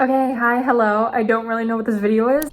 Okay, hi, hello. I don't really know what this video is.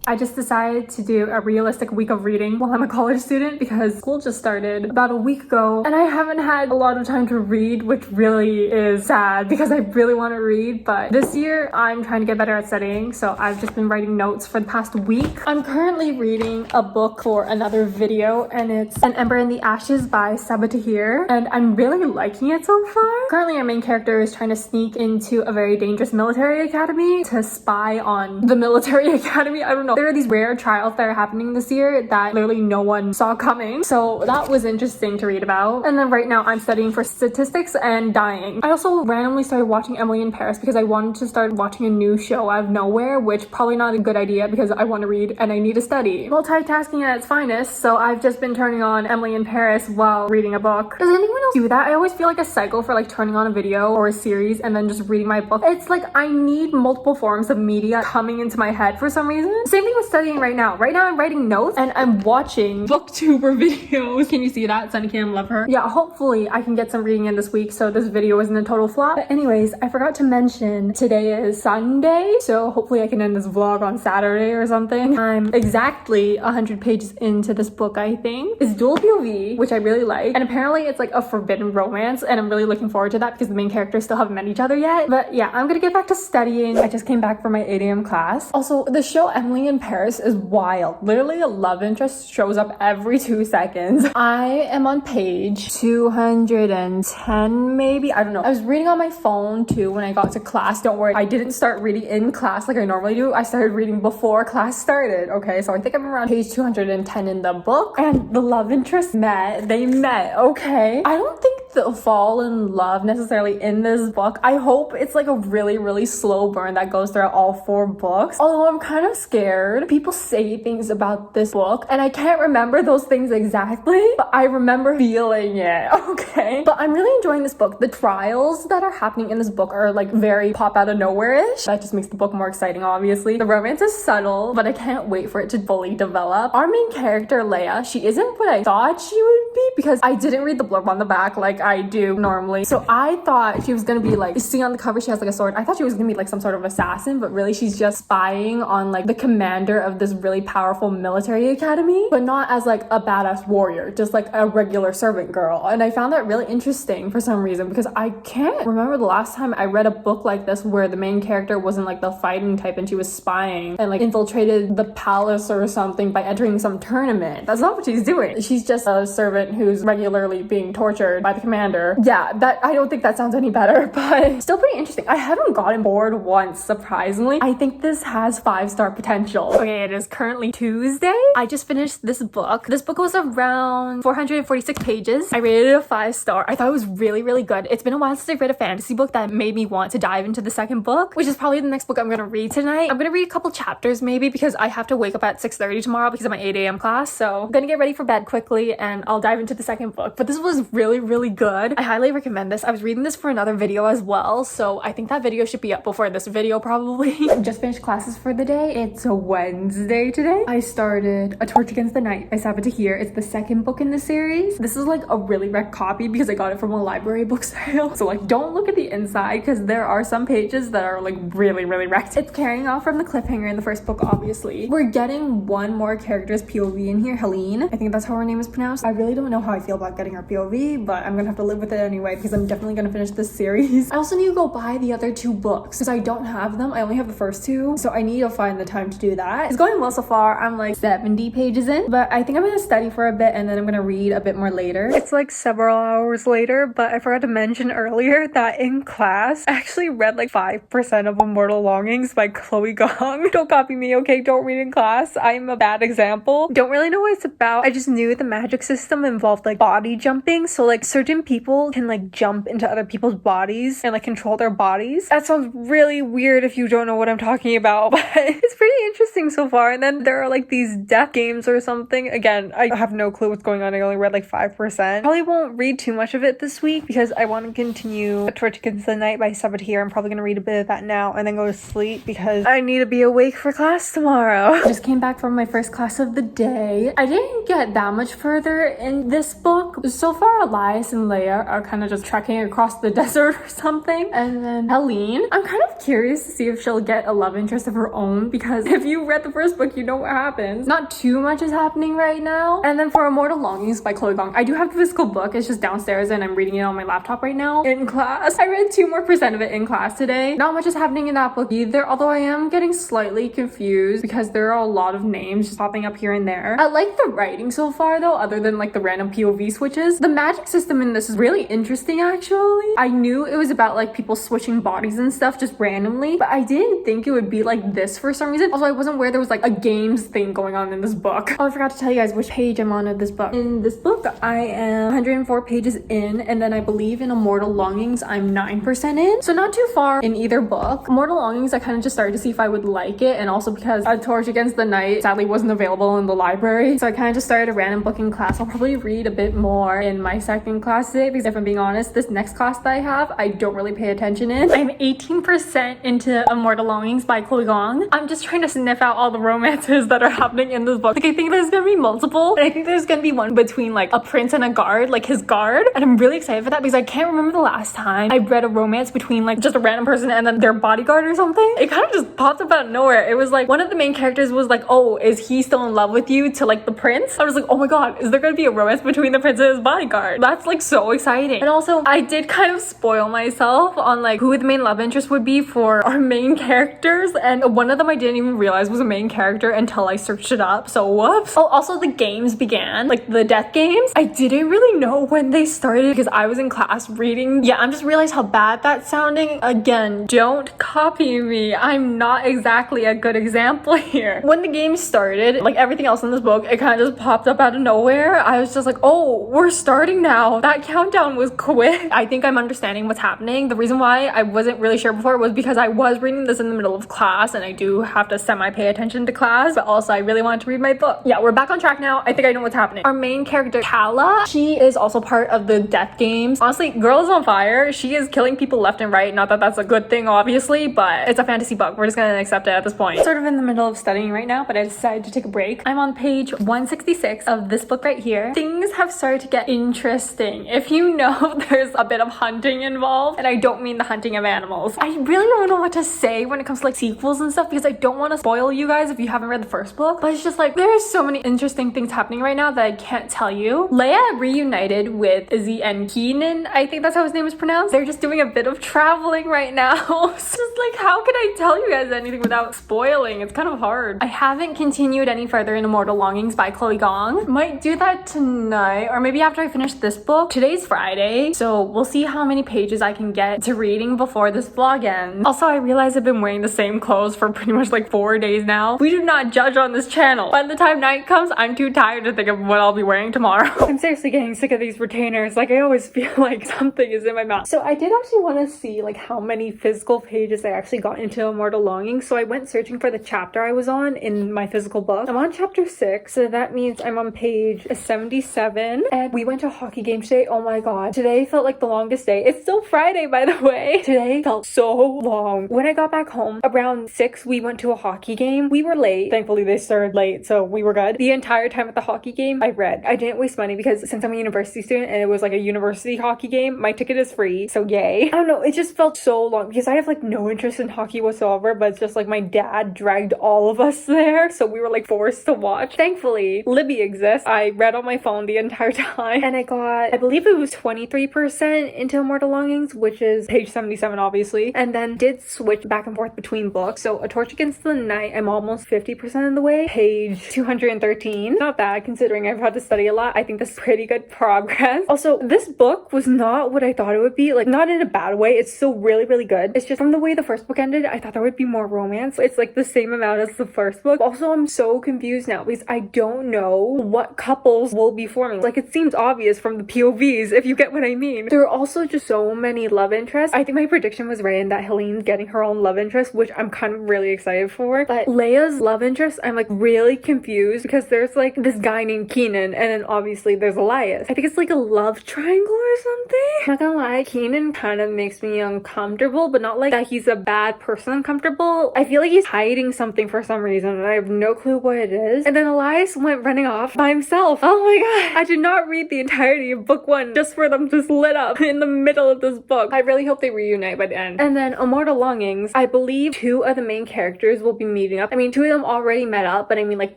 I just decided to do a realistic week of reading while I'm a college student because school just started about a week ago and I haven't had a lot of time to read, which really is sad because I really want to read. But this year I'm trying to get better at studying, so I've just been writing notes for the past week. I'm currently reading a book for another video and it's An Ember in the Ashes by Tahir, and I'm really liking it so far. Currently our main character is trying to sneak into a very dangerous military academy to spy on the military academy. I don't know. There are these rare trials that are happening this year that literally no one saw coming. So that was interesting to read about. And then right now I'm studying for statistics and dying. I also randomly started watching Emily in Paris because I wanted to start watching a new show out of nowhere, which probably not a good idea because I want to read and I need to study. Multitasking at its finest, so I've just been turning on Emily in Paris while reading a book. Does anyone else do that? I always feel like a cycle for like turning on a video or a series and then just reading my book. It's like I need multiple forms of media coming into my head for some reason. Same thing with studying right now. Right now I'm writing notes and I'm watching booktuber videos. Can you see that? Sunny Cam, love her. Yeah, hopefully I can get some reading in this week so this video isn't a total flop. But anyways, I forgot to mention today is Sunday, so hopefully I can end this vlog on Saturday or something. I'm exactly 100 pages into this book, I think. It's dual POV, which I really like, and apparently it's like a forbidden romance and I'm really looking forward to that because the main characters still haven't met each other yet. But yeah, I'm gonna get back to studying. I just came back from my 8 a.m. class. Also, the show Emily in Paris is wild. Literally a love interest shows up every 2 seconds. I am on page 210 maybe, I don't know. I was reading on my phone too when I got to class. Don't worry, I didn't start reading in class like I normally do. I started reading before class started. Okay, so I think I'm around page 210 in the book and the love interest met. They met, okay. I don't think they'll fall in love necessarily in this book. I hope it's like a really slow burn that goes throughout all 4 books. Although I'm kind of scared. People say things about this book and I can't remember those things exactly, but I remember feeling it, okay? But I'm really enjoying this book. The trials that are happening in this book are like very pop out of nowhere-ish. That just makes the book more exciting, obviously. The romance is subtle, but I can't wait for it to fully develop. Our main character, Leia, she isn't what I thought she would be because I didn't read the blurb on the back like I do normally. So I thought she was gonna be like, you see on the cover she has like a sword. I thought she was gonna be like some sort of assassin, but really she's just spying on like the commander of this really powerful military academy, but not as like a badass warrior, just like a regular servant girl. And I found that really interesting for some reason because I can't remember the last time I read a book like this where the main character wasn't like the fighting type and she was spying and like infiltrated the palace or something by entering some tournament. That's not what she's doing. She's just a servant who's regularly being tortured by the commander. Yeah, that I don't think that sounds any better, but still pretty interesting. I haven't gotten bored once, surprisingly. I think this has 5-star potential. Okay, it is currently Tuesday. I just finished this book. This book was around 446 pages. I rated it a 5-star. I thought it was really good. It's been a while since I've read a fantasy book that made me want to dive into the second book, which is probably the next book I'm gonna read tonight. I'm gonna read a couple chapters maybe because I have to wake up at 6:30 tomorrow because of my 8 a.m. class. So I'm gonna get ready for bed quickly and I'll dive into the second book. But this was really good. I highly recommend this. I was reading this for another video as well, so I think that video should be up before this video probably. Just finished classes for the day. It's a Wednesday today. I started A Torch Against the Night by Tahir. It's the second book in the series. This is like a really rare copy because I got it from a library book sale. So like don't look at the inside because there are some pages that are like really wrecked. It's carrying off from the cliffhanger in the first book, obviously. We're getting one more character's POV in here, Helene. I think that's how her name is pronounced. I really don't know how I feel about getting her POV, but I'm gonna have to live with it anyway because I'm definitely gonna finish this series. I also need to go buy the other 2 books because I don't have them. I only have the first 2, so I need to find the time to do that. It's going well so far. I'm like 70 pages in, but I think I'm gonna study for a bit and then I'm gonna read a bit more later. It's like several hours later, but I forgot to mention earlier that in class I actually read like 5% of Immortal Longings by Chloe Gong. Don't copy me, okay? Don't read in class. I'm a bad example. Don't really know what it's about. I just knew the magic system involved like body jumping, so like certain people can like jump into other people's bodies and like control their bodies. That sounds really weird if you don't know what I'm talking about, but it's pretty interesting so far. And then there are like these death games or something. Again, I have no clue what's going on. I only read like 5%. Probably won't read too much of it this week because I want to continue A Torch Against the Night by Tahir. I'm probably gonna read a bit of that now and then go to sleep because I need to be awake for class tomorrow. I just came back from my first class of the day. I didn't get that much further in in this book. So far, Elias and Leia are kind of just trekking across the desert or something. And then Helene, I'm kind of curious to see if she'll get a love interest of her own, because if you read the first book, you know what happens. Not too much is happening right now. And then for Immortal Longings by Chloe Gong, I do have the physical book. It's just downstairs and I'm reading it on my laptop right now in class. I read 2% more of it in class today. Not much is happening in that book either, although I am getting slightly confused because there are a lot of names just popping up here and there. I like the writing so far though, other than like the random POV switches. The magic system in this is really interesting actually. I knew it was about like people switching bodies and stuff just randomly, but I didn't think it would be like this for some reason. Also, I wasn't aware there was like a games thing going on in this book. Oh, I forgot to tell you guys which page I'm on in this book. In this book, I am 104 pages in, and then I believe in Immortal Longings, I'm 9% in. So not too far in either book. Immortal Longings, I kind of just started to see if I would like it, and also because A Torch Against the Night sadly wasn't available in the library. So I kind of just started a random book in class. I'll probably read a bit more in my second class today, because if I'm being honest, this next class that I have, I don't really pay attention in. I'm 18% into Immortal Longings by Chloe Gong. I'm just trying to sniff out all the romances that are happening in this book. Like, I think there's gonna be multiple, and I think there's gonna be one between like a prince and a guard, like his guard, and I'm really excited for that because I can't remember the last time I read a romance between like just a random person and then their bodyguard or something. It kind of just popped up out of nowhere. It was like one of the main characters was like, oh, is he still in love with you, to like the prince. I was like, oh my god, is there gonna be a romance between the prince and his bodyguard? That's like so exciting. And also I did kind of spoil myself on like who the main love interest would be for our main characters, and one of them I didn't even realize was a main character until I searched it up, so whoops. Oh, also the games began, like the death games. I didn't really know when they started because I was in class reading. Yeah, I'm just realized how bad that's sounding. Again, don't copy me. I'm not exactly a good example here. When the game started, like everything else in this book, it kind of just popped up out of nowhere. I was just like, oh, we're starting now. That countdown was quick. I think I'm understanding what's happening. The reason why I wasn't really sure before was because I was reading this in the middle of class, and I do have to semi-pay attention to class, but also I really wanted to read my book. Yeah, we're back on track now. I think I know what's happening. Our main character, Kala, she is also part of the death games. Honestly, girl is on fire. She is killing people left and right. Not that that's a good thing, obviously, but it's a fantasy book. We're just gonna accept it at this point. Sort of in the middle of studying right now, but I decided to take a break. I'm on page 166 of this book right here. Things have started to get interesting. If you know, there's a bit of hunting involved, and I don't mean the hunting of animals. I really don't know what to say when it comes to like sequels and stuff, because I don't want to spoil you guys if you haven't read the first book, but it's just like there's so many interesting things happening right now that I can't tell you. Leia reunited with Izzy and Keenan, I think that's how his name is pronounced. They're just doing a bit of traveling right now. It's just like, how can I tell you guys anything without spoiling? It's kind of hard. I haven't continued any further in Immortal Longings by Chloe Gong. Might do that tonight, or maybe after I finish this book. Today's Friday, so we'll see how many pages I can get to reading before this vlog ends. Also, I realize I've been wearing the same clothes for pretty much like 4 days now. We do not judge on this channel. By the time night comes, I'm too tired to think of what I'll be wearing tomorrow. I'm seriously getting sick of these retainers. Like, I always feel like something is in my mouth. So I did actually want to see like how many physical pages I actually got into Immortal Longing. So I went searching for the chapter I was on in my physical book. I'm on chapter 6, so that means I'm on page 77. And we went to a hockey game today. Oh my god. Today felt like the longest day. It's still Friday, by the way. Today felt so long. When I got back home around 6, we went to a hockey game. We were late. Thankfully, they started late, so we were good. The entire time at the hockey game, I read. I didn't waste money because since I'm a university student and it was like a university hockey game, my ticket is free, so yay. I don't know, it just felt so long because I have like no interest in hockey whatsoever, but it's just like my dad dragged all of us there, so we were like forced to watch. Thankfully, Libby exists. I read on my phone the entire time, and I got, I believe it was 23% into Immortal Longings, which is page 77 obviously, and then did switch back and forth between books. So A Torch Against the Night, I'm almost 50% of the way, page 213. Not bad considering I've had to study a lot. I think this is pretty good progress. Also, this book was not what I thought it would be, like not in a bad way. It's still really, really good. It's just from the way the first book ended, I thought there would be more romance. It's like the same amount as the first book. Also, I'm so confused now because I don't know what couples will be forming. Like, it seems obvious from the POVs, if you get what I mean. There are also just so many love interests. I think my prediction was right in that Helene's getting her own love interest, which I'm kind of really excited for. But Leia's love interest, I'm like really confused because there's like this guy named Keenan, and then obviously there's Elias. I think it's like a love triangle or something. Not gonna lie, Keenan kind of makes me uncomfortable, but not like that he's a bad person uncomfortable. I feel like he's hiding something for some reason, and I have no clue what it is. And then Elias went running off by himself. Oh my god, I did not read the entirety of book 1 just for them to split up in the middle of this book. I really hope they reunite by the end. And then Immortal Longings, I believe 2 of the main characters will be meeting up. I mean, 2 of them already met up, but I mean like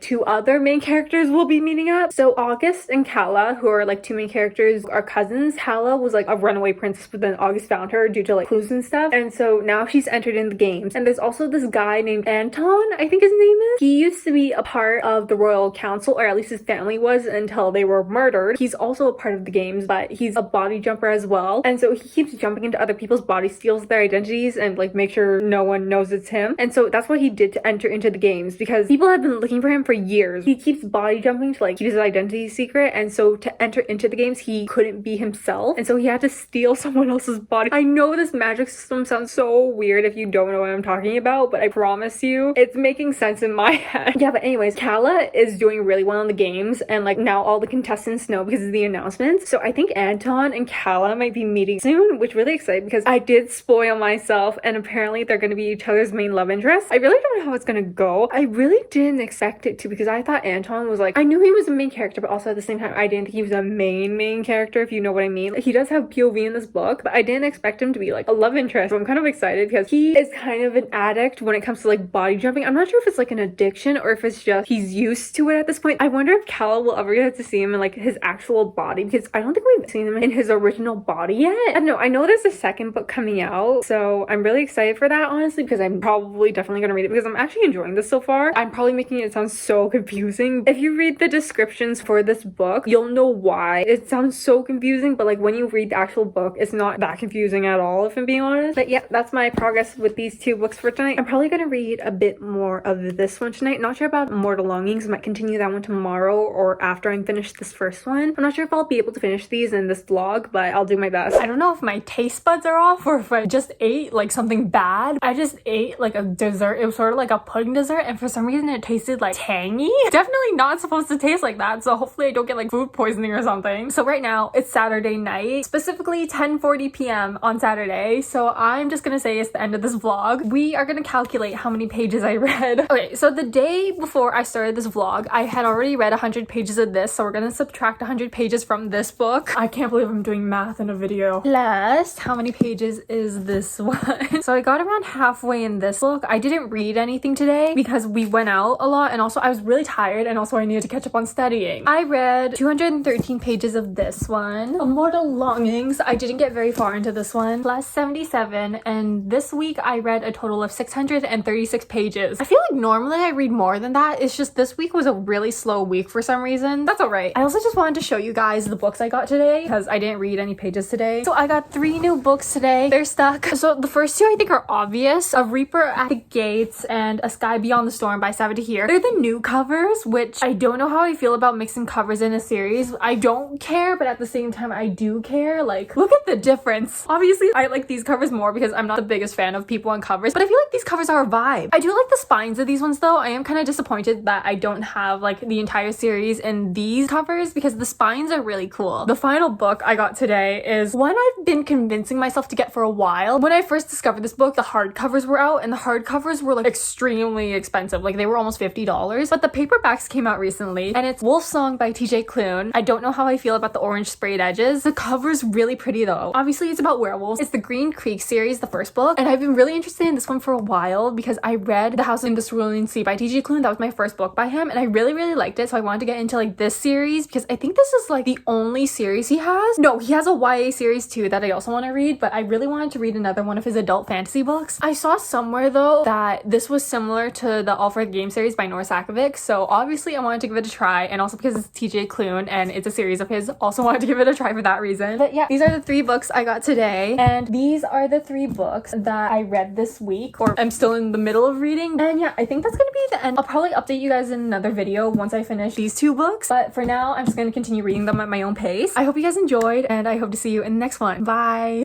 2 other main characters will be meeting up. So August and Calla, who are like 2 main characters, are cousins. Calla was like a runaway princess, but then August found her due to like clues and stuff. And so now she's entered in the games. And there's also this guy named Anton, I think his name is. He used to be a part of the royal council, or at least his family was until they were murdered. He's also a part of the games, but he's a body jumper as well. And so he keeps jumping into other people's bodies, steals their identities, and like make sure no one knows it's him. And so that's what he did to enter into the games, because people have been looking for him for years. He keeps body jumping to like keep his identity secret, and so to enter into the games he couldn't be himself, and so he had to steal someone else's body. I know this magic system sounds so weird if you don't know what I'm talking about, but I promise you it's making sense in my head. Yeah, but anyways, Calla is doing really well in the games, and like now all the contestants know because of the announcements. So I think Anton and Calla might be meeting soon, which really exciting because I did spoil myself, and apparently they're going to be each other's main love interest. I really don't know how it's going to go. I really didn't expect it to, because I thought Anton was like, I knew he was a main character, but also at the same time I didn't think he was a main character, if you know what I mean. Like, he does have POV in this book, but I didn't expect him to be like a love interest. So I'm kind of excited because he is kind of an addict when it comes to like body jumping. I'm not sure if it's like an addiction or if it's just he's used to it at this point. I wonder if Calla will ever get to see him in like his actual body, because I don't think we've seen him in his original body yet. I don't know. I know there's a second book coming out, so I'm really excited for that, honestly, because I'm probably definitely gonna read it because I'm actually enjoying this so far. I'm probably making it sound so confusing. If you read the descriptions for this book, you'll know why it sounds so confusing, but like when you read the actual book, it's not that confusing at all, if I'm being honest. But yeah, that's my progress with these 2 books for tonight. I'm probably gonna read a bit more of this one tonight. Not sure about Immortal Longings. I might continue that one tomorrow or after I'm finished this first one. I'm not sure if I'll be able to finish these in this vlog, but I'll do my best. I don't know if my taste buds are off or if I just ate like something bad. I just ate like a dessert. It was sort of like a pudding dessert, and for some reason it tasted like tangy. Definitely not supposed to taste like that, so hopefully I don't get like food poisoning or something. So right now it's Saturday night, specifically 10:40 p.m. on Saturday, so I'm just gonna say it's the end of this vlog. We are gonna calculate how many pages I read. Okay, so the day before I started this vlog, I had already read 100 pages of this, so we're gonna subtract 100 pages from this book. I can't believe I'm doing math in a video. Plus, how many pages is this one? So I got around halfway in this book. I didn't read anything today because we went out a lot, and also I was really tired, and also I needed to catch up on studying. I read 213 pages of this one. Immortal Longings, I didn't get very far into this one, plus 77, and this week I read a total of 636 pages. I feel like normally I read more than that. It's just this week was a really slow week for some reason. That's alright. I also just wanted to show you guys the books I got today because I didn't read any pages today. So I got 3 new books today. They're stuck. So the first 2 I think are obvious. A Reaper at the Gates and A Sky Beyond the Storm by Sabaa Tahir. They're the new covers, which I don't know how I feel about mixing covers in a series. I don't care, but at the same time I do care. Like, look at the difference. Obviously I like these covers more because I'm not the biggest fan of people on covers, but I feel like these covers are a vibe. I do like the spines of these ones though. I am kind of disappointed that I don't have like the entire series in these covers because the spines are really cool. The final book I got today is one I've been convincing myself to get for a while. When I first discovered this book, the hardcovers were out, and the hardcovers were like extremely expensive. Like, they were almost $50, but the paperbacks came out recently, and it's Wolf Song by TJ Klune. I don't know how I feel about the orange sprayed edges. The cover's really pretty though. Obviously it's about werewolves. It's the Green Creek series, the first book, and I've been really interested in this one for a while because I read The House in the Cerulean Sea by TJ Klune. That was my first book by him, and I really liked it, so I wanted to get into like this series because I think this is like the only series he has. No, he has a YA series too that I also want to read, but I really wanted to read another one of his adult fantasy books. I saw somewhere though that this was similar to the All for the Game series by Nora Sakovic, so obviously I wanted to give it a try, and also because it's TJ Klune and it's a series of his, also wanted to give it a try for that reason. But yeah, these are the 3 books I got today, and these are the 3 books that I read this week, or I'm still in the middle of reading. And yeah, I think that's gonna be the end. I'll probably update you guys in another video once I finish these 2 books, but for now I'm just gonna continue reading them at my own pace. I hope you guys enjoyed, and I hope to see you in the next one. Bye!